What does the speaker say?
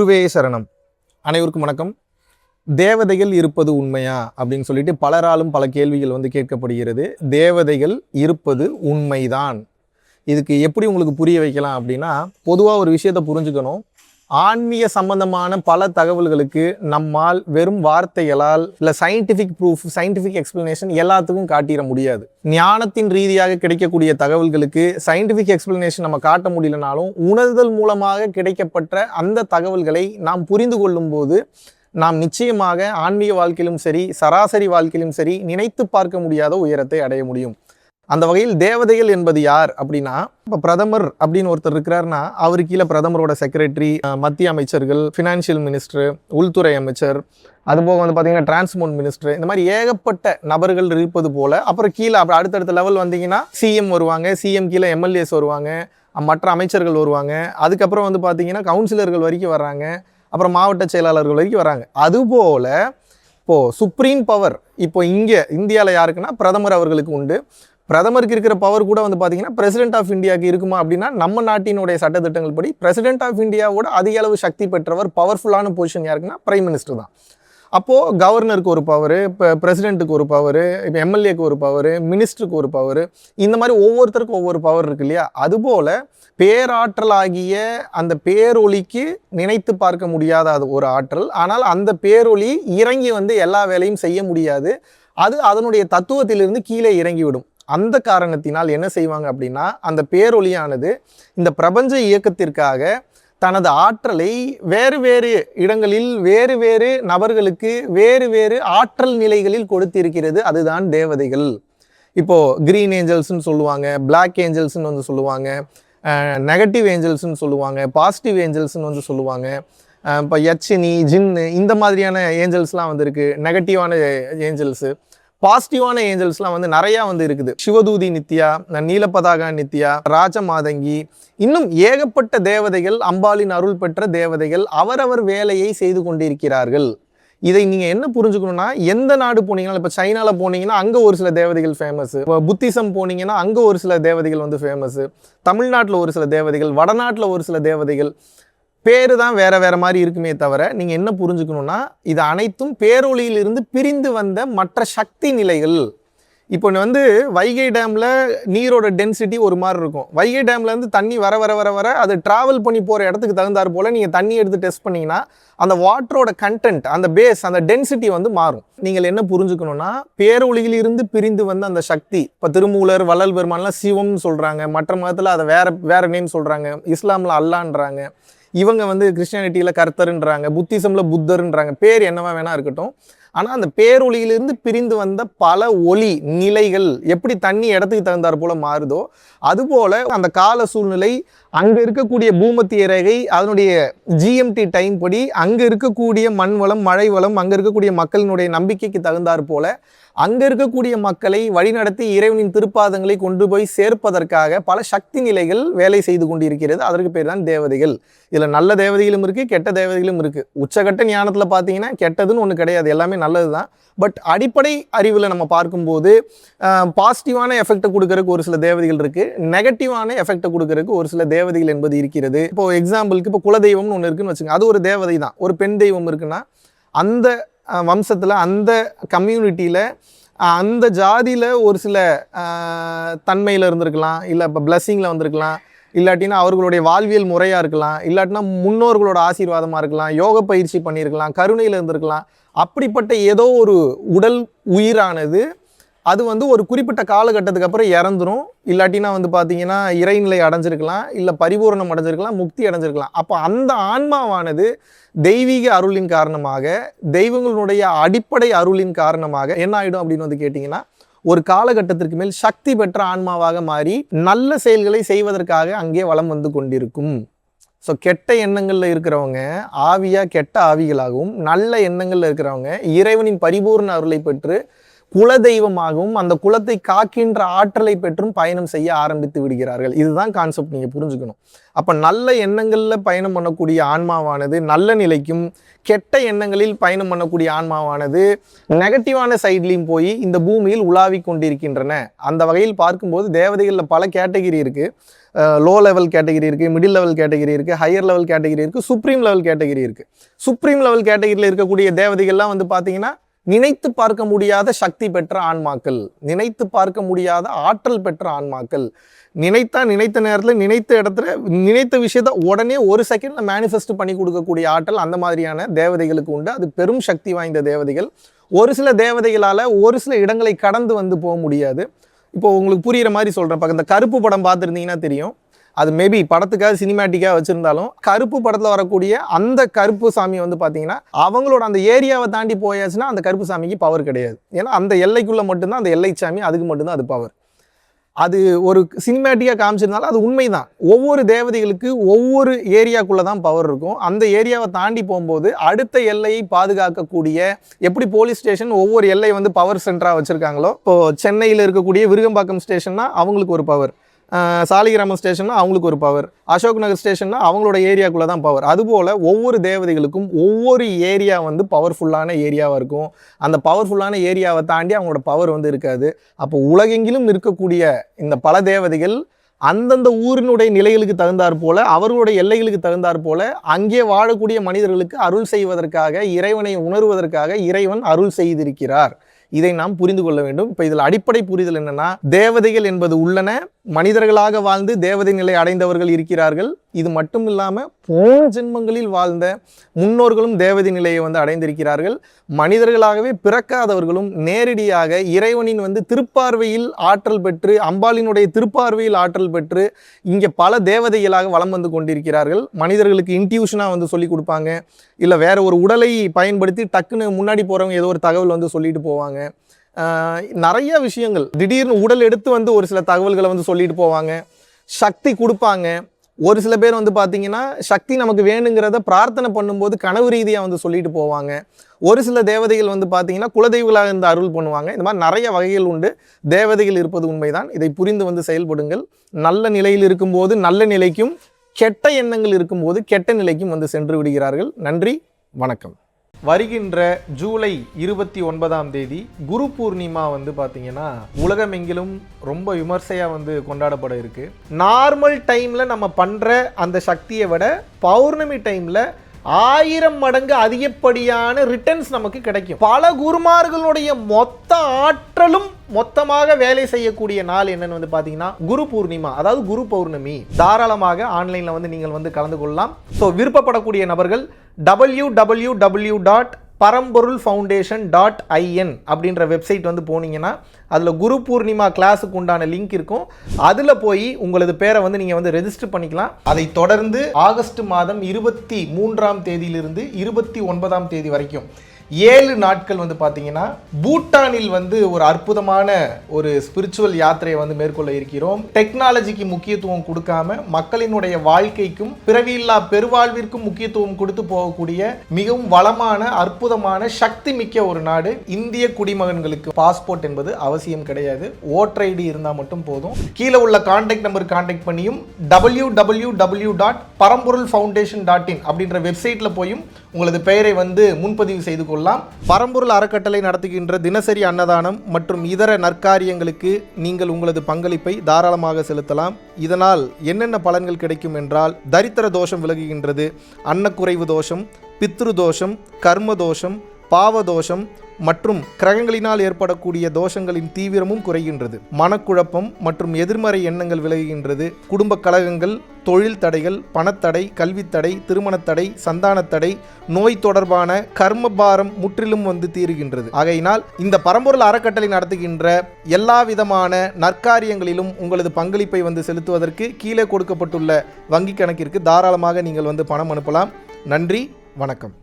குருவே சரணம். அனைவருக்கும் வணக்கம். தேவதைகள் இருப்பது உண்மையா அப்படின்னு சொல்லிட்டு பலராலும் பல கேள்விகள் கேட்கப்படுகிறது. தேவதைகள் இருப்பது உண்மைதான். இதுக்கு எப்படி உங்களுக்கு புரிய வைக்கலாம் அப்படின்னா, பொதுவாக ஒரு விஷயத்தை புரிஞ்சுக்கணும். ஆன்மீக சம்பந்தமான பல தகவல்களுக்கு நம்மால் வெறும் வார்த்தைகளால் இல்லை சயின்டிஃபிக் ப்ரூஃப், சயின்டிஃபிக் எக்ஸ்பிளனேஷன் எல்லாத்துக்கும் காட்டிட முடியாது. ஞானத்தின் ரீதியாக கிடைக்கக்கூடிய தகவல்களுக்கு சயின்டிஃபிக் எக்ஸ்பிளனேஷன் நம்ம காட்ட முடியலனாலும், உணர்தல் மூலமாக கிடைக்கப்பட்ட அந்த தகவல்களை நாம் புரிந்து கொள்ளும் போது நாம் நிச்சயமாக ஆன்மீக வாழ்க்கையிலும் சரி, சராசரி வாழ்க்கையிலும் சரி, நினைத்து பார்க்க முடியாத உயரத்தை அடைய முடியும். அந்த வகையில் தேவதைகள் என்பது யார் அப்படின்னா, இப்போ பிரதமர் அப்படின்னு ஒருத்தர் இருக்கிறாருன்னா, அவரு கீழே பிரதமரோட செக்ரட்டரி, மத்திய அமைச்சர்கள், ஃபினான்ஷியல் மினிஸ்டர், உள்துறை அமைச்சர், அதுபோக பார்த்தீங்கன்னா டிரான்ஸ்போர்ட் மினிஸ்டர், இந்த மாதிரி ஏகப்பட்ட நபர்கள் இருப்பது போல. அப்புறம் கீழே அடுத்தடுத்த லெவல் வந்தீங்கன்னா சிஎம் வருவாங்க, சிஎம் கீழே எம்எல்ஏஸ் வருவாங்க, மற்ற அமைச்சர்கள் வருவாங்க, அதுக்கப்புறம் பார்த்தீங்கன்னா கவுன்சிலர்கள் வரைக்கும் வர்றாங்க, அப்புறம் மாவட்ட செயலாளர்கள் வரைக்கும் வராங்க. அதுபோல் இப்போது சுப்ரீம் பவர் இப்போ இங்கே இந்தியாவில் யாருக்குன்னா பிரதமர் அவர்களுக்கு உண்டு. பிரதமருக்கு இருக்கிற பவர் கூட பார்த்தீங்கன்னா பிரசிடென்ட் ஆஃப் இந்தியாவுக்கு இருக்குமா அப்படின்னா, நம்ம நாட்டினுடைய சட்டத்திட்டங்கள் படி பிரசிடென்ட் ஆஃப் இந்தியாவோட அதிக அளவு சக்தி பெற்றவர், பவர்ஃபுல்லான பொசிஷன் யாருக்குன்னா பிரைம் மினிஸ்டர் தான். அப்போது கவர்னருக்கு ஒரு பவர், இப்போ பிரசிடென்ட்டுக்கு ஒரு பவர், இப்போ எம்எல்ஏக்கு ஒரு பவர், மினிஸ்டருக்கு ஒரு பவர், இந்த மாதிரி ஒவ்வொருத்தருக்கும் ஒவ்வொரு பவர் இருக்கு இல்லையா? அதுபோல் பேராற்றலாகிய அந்த பேரொளிக்கு நினைத்து பார்க்க முடியாத அது ஒரு ஆற்றல். ஆனால் அந்த பேரொளி இறங்கி எல்லா வேலையும் செய்ய முடியாது. அது அதனுடைய தத்துவத்திலிருந்து கீழே இறங்கிவிடும். அந்த காரணத்தினால் என்ன செய்வாங்க அப்படின்னா, அந்த பேரொளியானது இந்த பிரபஞ்ச இயக்கத்திற்காக தனது ஆற்றலை வேறு வேறு இடங்களில் வேறு வேறு நபர்களுக்கு வேறு வேறு ஆற்றல் நிலைகளில் கொடுத்திருக்கிறது. அதுதான் தேவதைகள். இப்போது கிரீன் ஏஞ்சல்ஸ்ன்னு சொல்லுவாங்க, பிளாக் ஏஞ்சல்ஸ்ன்னு சொல்லுவாங்க, நெகட்டிவ் ஏஞ்சல்ஸ்ன்னு சொல்லுவாங்க, பாசிட்டிவ் ஏஞ்சல்ஸ்ன்னு சொல்லுவாங்க. இப்போ யட்சினி, ஜின்னு, இந்த மாதிரியான ஏஞ்சல்ஸ்லாம் இருக்குது. நெகட்டிவான ஏஞ்சல்ஸு, பாசிட்டிவான ஏஞ்சல்ஸ்லாம் நிறையா இருக்குது. சிவதூதி நித்யா, நீலப்பதாகா நித்யா, ராஜமாதங்கி, இன்னும் ஏகப்பட்ட தேவதைகள், அம்பாளின் அருள் பெற்ற தேவதைகள் அவரவர் வேலையை செய்து கொண்டிருக்கிறார்கள். இதை நீங்கள் என்ன புரிஞ்சுக்கணும்னா, எந்த நாடு போனீங்கன்னா, இப்போ சைனாவில் போனீங்கன்னா அங்கே ஒரு சில தேவதைகள் ஃபேமஸ், இப்போ புத்திசம் போனீங்கன்னா அங்கே ஒரு சில தேவதைகள் ஃபேமஸ், தமிழ்நாட்டில் ஒரு சில தேவதைகள், வடநாட்டில் ஒரு சில தேவதைகள், பேரு தான் வேறு வேறு மாதிரி இருக்குமே தவிர, நீங்கள் என்ன புரிஞ்சுக்கணுன்னா, இது அனைத்தும் பேரொளியிலிருந்து பிரிந்து வந்த மற்ற சக்தி நிலைகள். இப்போ வைகை டேமில் நீரோட டென்சிட்டி ஒரு மாதிரி இருக்கும். வைகை டேம்லேருந்து தண்ணி வர வர வர வர அது ட்ராவல் பண்ணி போகிற இடத்துக்கு தகுந்தாற் போல் நீங்கள் தண்ணி எடுத்து டெஸ்ட் பண்ணிங்கன்னா அந்த வாட்டரோட கண்டென்ட், அந்த பேஸ், அந்த டென்சிட்டி மாறும். நீங்கள் என்ன புரிஞ்சுக்கணுன்னா, பேரொளியிலிருந்து பிரிந்து வந்த அந்த சக்தி, இப்போ திருமூலர், வள்ளல் பெருமான்லாம் சிவம்னு சொல்கிறாங்க, மற்ற மதத்தில் அதை வேறு நேம் சொல்கிறாங்க, இஸ்லாமில் அல்லான்றாங்க, இவங்க கிறிஸ்டியானிட்டியில் கர்த்தர்ன்றாங்க, புத்திசமில் புத்தர்ன்றாங்க, பேர் என்னவா வேணா இருக்கட்டும். ஆனால் அந்த பேரொளியிலிருந்து பிரிந்து வந்த பல ஒளி நிலைகள் எப்படி தண்ணி இடத்துக்கு தகுந்தாற் போல மாறுதோ, அதுபோல் அந்த கால சூழ்நிலை, அங்கே இருக்கக்கூடிய பூமத்திய ரேகை, அதனுடைய ஜிஎம்டி டைம் படி அங்கே இருக்கக்கூடிய மண் வளம், மழை வளம், அங்கே இருக்கக்கூடிய மக்களினுடைய நம்பிக்கைக்கு தகுந்தாற் போல அங்கே இருக்கக்கூடிய மக்களை வழிநடத்தி இறைவனின் திருப்பாதங்களை கொண்டு போய் சேர்ப்பதற்காக பல சக்தி நிலைகள் வேலை செய்து கொண்டிருக்கிறது. அதற்கு பேர் தான் தேவதைகள். இதில் நல்ல தேவதைகளும் இருக்குது, கெட்ட தேவதைகளும் இருக்குது. உச்சகட்ட ஞானத்தில் பார்த்தீங்கன்னா கெட்டதுன்னு ஒன்று கிடையாது, எல்லாமே நல்லது தான். பட் அடிப்படை அறிவில் நம்ம பார்க்கும்போது பாசிட்டிவான எஃபெக்டை கொடுக்கறதுக்கு ஒரு சில தேவதைகள் இருக்குது, நெகட்டிவான எஃபெக்டை கொடுக்கறதுக்கு ஒரு சில தேவதைகள் என்பது இருக்கிறது. இப்போது எக்ஸாம்பிளுக்கு இப்போ குலதெய்வம்னு ஒன்று இருக்குன்னு வச்சுங்க, அது ஒரு தேவதை தான். ஒரு பெண் தெய்வம் இருக்குன்னா அந்த வம்சத்தில், அந்த கம்யூனிட்டியில், அந்த ஜாதியில் ஒரு சில தன்மையில் இருந்திருக்கலாம், இல்லை இப்போ பிளஸ்ஸிங்கில் வந்திருக்கலாம், இல்லாட்டினா அவர்களுடைய வாழ்வியல் முறையாக இருக்கலாம், இல்லாட்டினா முன்னோர்களோட ஆசீர்வாதமாக இருக்கலாம், யோக பயிற்சி பண்ணியிருக்கலாம், கருணையில் இருந்திருக்கலாம். அப்படிப்பட்ட ஏதோ ஒரு உடல் உயிரானது அது ஒரு குறிப்பிட்ட காலகட்டத்துக்கு அப்புறம் இறந்துரும். இல்லாட்டினா பார்த்தீங்கன்னா இறைநிலை அடைஞ்சிருக்கலாம், இல்லை பரிபூரணம் அடைஞ்சிருக்கலாம், முக்தி அடைஞ்சிருக்கலாம். அப்போ அந்த ஆன்மாவானது தெய்வீக அருளின் காரணமாக, தெய்வங்களுடைய அடிப்படை அருளின் காரணமாக என்ன ஆகிடும் அப்படின்னு கேட்டிங்கன்னா, ஒரு காலகட்டத்திற்கு மேல் சக்தி பெற்ற ஆன்மாவாக மாறி நல்ல செயல்களை செய்வதற்காக அங்கே வலம் கொண்டிருக்கும். ஸோ கெட்ட எண்ணங்களில் இருக்கிறவங்க ஆவியாக கெட்ட ஆவிகளாகவும், நல்ல எண்ணங்களில் இருக்கிறவங்க இறைவனின் பரிபூர்ண அருளை பெற்று குலதெய்வமாகவும் அந்த குலத்தை காக்கின்ற ஆற்றலை பெற்றும் பயணம் செய்ய ஆரம்பித்து விடுகிறார்கள். இதுதான் கான்செப்ட், நீங்கள் புரிஞ்சுக்கணும். அப்போ நல்ல எண்ணங்களில் பயணம் பண்ணக்கூடிய ஆன்மாவானது நல்ல நிலைக்கும், கெட்ட எண்ணங்களில் பயணம் பண்ணக்கூடிய ஆன்மாவானது நெகட்டிவான சைட்லையும் போய் இந்த பூமியில் உலாவி கொண்டிருக்கின்றன. அந்த வகையில் பார்க்கும்போது தேவதைகளில் பல கேட்டகிரி இருக்குது. லோ லெவல் கேட்டகிரி இருக்குது, மிடில் லெவல் கேட்டகிரி இருக்குது, ஹையர் லெவல் கேட்டகிரி இருக்குது, சுப்ரீம் லெவல் கேட்டகிரி இருக்குது. சுப்ரீம் லெவல் கேட்டகிரியில் இருக்கக்கூடிய தேவதைகள்லாம் வந்து பார்த்தீங்கன்னா நினைத்து பார்க்க முடியாத சக்தி பெற்ற ஆன்மாக்கள், நினைத்து பார்க்க முடியாத ஆற்றல் பெற்ற ஆன்மாக்கள். நினைத்த நேரத்தில் நினைத்த இடத்துல நினைத்த விஷயத்த உடனே ஒரு செகண்ட்ல மேனிஃபெஸ்ட் பண்ணி கொடுக்கக்கூடிய ஆற்றல் அந்த மாதிரியான தேவதைகளுக்கு உண்டு. அது பெரும் சக்தி வாய்ந்த தேவதைகள். ஒரு சில தேவதைகளால் ஒரு சில இடங்களை கடந்து வந்து போக முடியாது. இப்போ உங்களுக்கு புரிகிற மாதிரி சொல்கிறேன். இந்த கருப்பு படம் பார்த்துருந்தீங்கன்னா தெரியும். அது மேபி படத்துக்காக சினிமேட்டிக்காக வச்சுருந்தாலும் கருப்பு படத்தில் வரக்கூடிய அந்த கருப்பு சாமி வந்து பார்த்தீங்கன்னா அவங்களோட அந்த ஏரியாவை தாண்டி போயாச்சுன்னா அந்த கருப்பு சாமிக்கு பவர் கிடையாது. ஏன்னா அந்த எல்லைக்குள்ளே மட்டும்தான் அந்த எல்லை சாமி, அதுக்கு மட்டும்தான் அது பவர். அது ஒரு சினிமேட்டிக்காக காமிச்சிருந்தாலும் அது உண்மைதான். ஒவ்வொரு தேவதைகளுக்கு ஒவ்வொரு ஏரியாக்குள்ளே தான் பவர் இருக்கும். அந்த ஏரியாவை தாண்டி போகும்போது அடுத்த எல்லையை பாதுகாக்கக்கூடிய, எப்படி போலீஸ் ஸ்டேஷன் ஒவ்வொரு எல்லையை வந்து பவர் சென்டராக வச்சுருக்காங்களோ, இப்போது சென்னையில் இருக்கக்கூடிய விருகம்பாக்கம் ஸ்டேஷன்னா அவங்களுக்கு ஒரு பவர், சாலிகிராமம் ஸ்டேஷன்னா அவங்களுக்கு ஒரு பவர், அசோக் நகர் ஸ்டேஷன்னா அவங்களோட ஏரியாக்குள்ளே தான் பவர். அதுபோல் ஒவ்வொரு தேவதைகளுக்கும் ஒவ்வொரு ஏரியா வந்து பவர்ஃபுல்லான ஏரியாவாக இருக்கும். அந்த பவர்ஃபுல்லான ஏரியாவை தாண்டி அவங்களோட பவர் வந்து இருக்காது. அப்போ உலகெங்கிலும் இருக்கக்கூடிய இந்த பல தேவதைகள் அந்தந்த ஊரினுடைய நிலைகளுக்கு தகுந்தாற் போல, அவர்களுடைய எல்லைகளுக்கு தகுந்தாற் போல அங்கே வாழக்கூடிய மனிதர்களுக்கு அருள் செய்வதற்காக, இறைவனை உணர்வதற்காக இறைவன் அருள் செய்திருக்கிறார். இதை நாம் புரிந்து கொள்ள வேண்டும். இப்போ இதில் அடிப்படை புரிதல் என்னன்னா, தேவதைகள் என்பது உள்ளன, மனிதர்களாக வாழ்ந்து தேவதை நிலை அடைந்தவர்கள் இருக்கிறார்கள். இது மட்டும் இல்லாமல் போன ஜென்மங்களில் வாழ்ந்த முன்னோர்களும் தேவதை நிலையை வந்து அடைந்திருக்கிறார்கள். மனிதர்களாகவே பிறக்காதவர்களும் நேரடியாக இறைவனின் வந்து திருப்பார்வையில் ஆற்றல் பெற்று, அம்பாளினுடைய திருப்பார்வையில் ஆற்றல் பெற்று இங்கே பல தேவதைகளாக வலம் வந்து கொண்டிருக்கிறார்கள். மனிதர்களுக்கு இன்ட்யூஷனாக வந்து சொல்லி கொடுப்பாங்க, இல்லை வேற ஒரு உடலை பயன்படுத்தி டக்குன்னு முன்னாடி போகிறவங்க ஏதோ ஒரு தகவல் வந்து சொல்லிட்டு போவாங்க. நிறைய விஷயங்கள் திடீர்னு உடல் எடுத்து வந்து ஒரு சில தகவல்களை வந்து சொல்லிட்டு போவாங்க, சக்தி கொடுப்பாங்க. ஒரு சில பேர் வந்து பார்த்தீங்கன்னா சக்தி நமக்கு வேணுங்கிறத பிரார்த்தனை பண்ணும்போது கனவு ரீதியாக வந்து சொல்லிட்டு போவாங்க. ஒரு சில தேவதைகள் வந்து பார்த்தீங்கன்னா குலதெய்வங்களாக இருந்து அருள் பண்ணுவாங்க. இந்த மாதிரி நிறைய வகைகள் உண்டு. தேவதைகள் இருப்பது உண்மைதான். இதை புரிந்து வந்து செயல்படுங்கள். நல்ல நிலையில் இருக்கும்போது நல்ல நிலைக்கும், கெட்ட எண்ணங்கள் இருக்கும்போது கெட்ட நிலைக்கும் வந்து சென்று விடுகிறார்கள். நன்றி, வணக்கம். வருகின்ற ஜூலை 29ஆம் தேதி குரு பூர்ணிமா வந்து பார்த்தீங்கன்னா உலகமெங்கிலும் ரொம்ப விமர்சையாக வந்து கொண்டாடப்பட இருக்கு. நார்மல் டைமில் நம்ம பண்ணுற அந்த சக்தியை விட பௌர்ணமி டைமில் 1000 மடங்கு அதிகப்படியான ரிட்டர்ன்ஸ் நமக்கு கிடைக்கும். பல குருமார்களுடைய மொத்த ஆற்றலும் மொத்தமாக வேலை செய்யக்கூடிய நாள் என்னன்னு வந்து பார்த்தீங்கன்னா குரு பூர்ணிமா, அதாவது குரு பௌர்ணமி. தாராளமாக ஆன்லைனில் வந்து நீங்கள் வந்து கலந்து கொள்ளலாம். ஸோ விருப்பப்படக்கூடிய நபர்கள் www.paramporulfoundation.in அப்படின்ற வெப்சைட் வந்து போனீங்கன்னா அதில் குரு பூர்ணிமா கிளாஸுக்கு உண்டான லிங்க் இருக்கும். அதில் போய் உங்களது பேரை வந்து நீங்கள் வந்து ரெஜிஸ்டர் பண்ணிக்கலாம். அதை தொடர்ந்து ஆகஸ்ட் மாதம் 23ஆம் தேதியிலிருந்து 29ஆம் தேதி வரைக்கும் 7 நாட்கள் வந்து பார்த்தீங்கன்னா பூட்டானில் வந்து ஒரு அற்புதமான ஒரு ஸ்பிரிச்சுவல் யாத்திரையை வந்து மேற்கொள்ள இருக்கிறோம். டெக்னாலஜிக்கு முக்கியத்துவம் கொடுக்காம மக்களினுடைய வாழ்க்கைக்கும் பிறவியில்லா பெருவாழ்விற்கும் முக்கியத்துவம் கொடுத்து போகக்கூடிய மிகவும் வளமான அற்புதமான சக்தி மிக்க ஒரு நாடு. இந்திய குடிமகன்களுக்கு பாஸ்போர்ட் என்பது அவசியம் கிடையாது. ஓட்டர் ஐடி இருந்தால் மட்டும் போதும். கீழே உள்ள கான்டாக்ட் நம்பர் கான்டாக்ட் பண்ணியும் www.paramporulfoundation.in அப்படின்ற வெப்சைட்டில் போயும் உங்களது பெயரை வந்து முன்பதிவு செய்து கொள்ளலாம். பரம்பொருள் அறக்கட்டளை நடத்துகின்ற தினசரி அன்னதானம் மற்றும் இதர நற்காரியங்களுக்கு நீங்கள் உங்களது பங்களிப்பை தாராளமாக செலுத்தலாம். இதனால் என்னென்ன பலன்கள் கிடைக்கும் என்றால், தரித்திர தோஷம் விலகுகின்றது, அன்னக்குறைவு தோஷம், பித்ரு தோஷம், கர்ம தோஷம், பாவதோஷம் மற்றும் கிரகங்களினால் ஏற்படக்கூடிய தோஷங்களின் தீவிரமும் குறைகின்றது. மனக்குழப்பம் மற்றும் எதிர்மறை எண்ணங்கள் விலகுகின்றது. குடும்ப கலகங்கள், தொழில் தடைகள், பணத்தடை, கல்வித்தடை, திருமணத்தடை, சந்தானத்தடை, நோய் தொடர்பான கர்மபாரம் முற்றிலும் வந்து தீருகின்றது. ஆகையினால் இந்த பரம்பொருள் அறக்கட்டளை நடத்துகின்ற எல்லா விதமான நற்காரியங்களிலும் உங்களது பங்களிப்பை வந்து செலுத்துவதற்கு கீழே கொடுக்கப்பட்டுள்ள வங்கி கணக்கிற்கு தாராளமாக நீங்கள் வந்து பணம் அனுப்பலாம். நன்றி, வணக்கம்.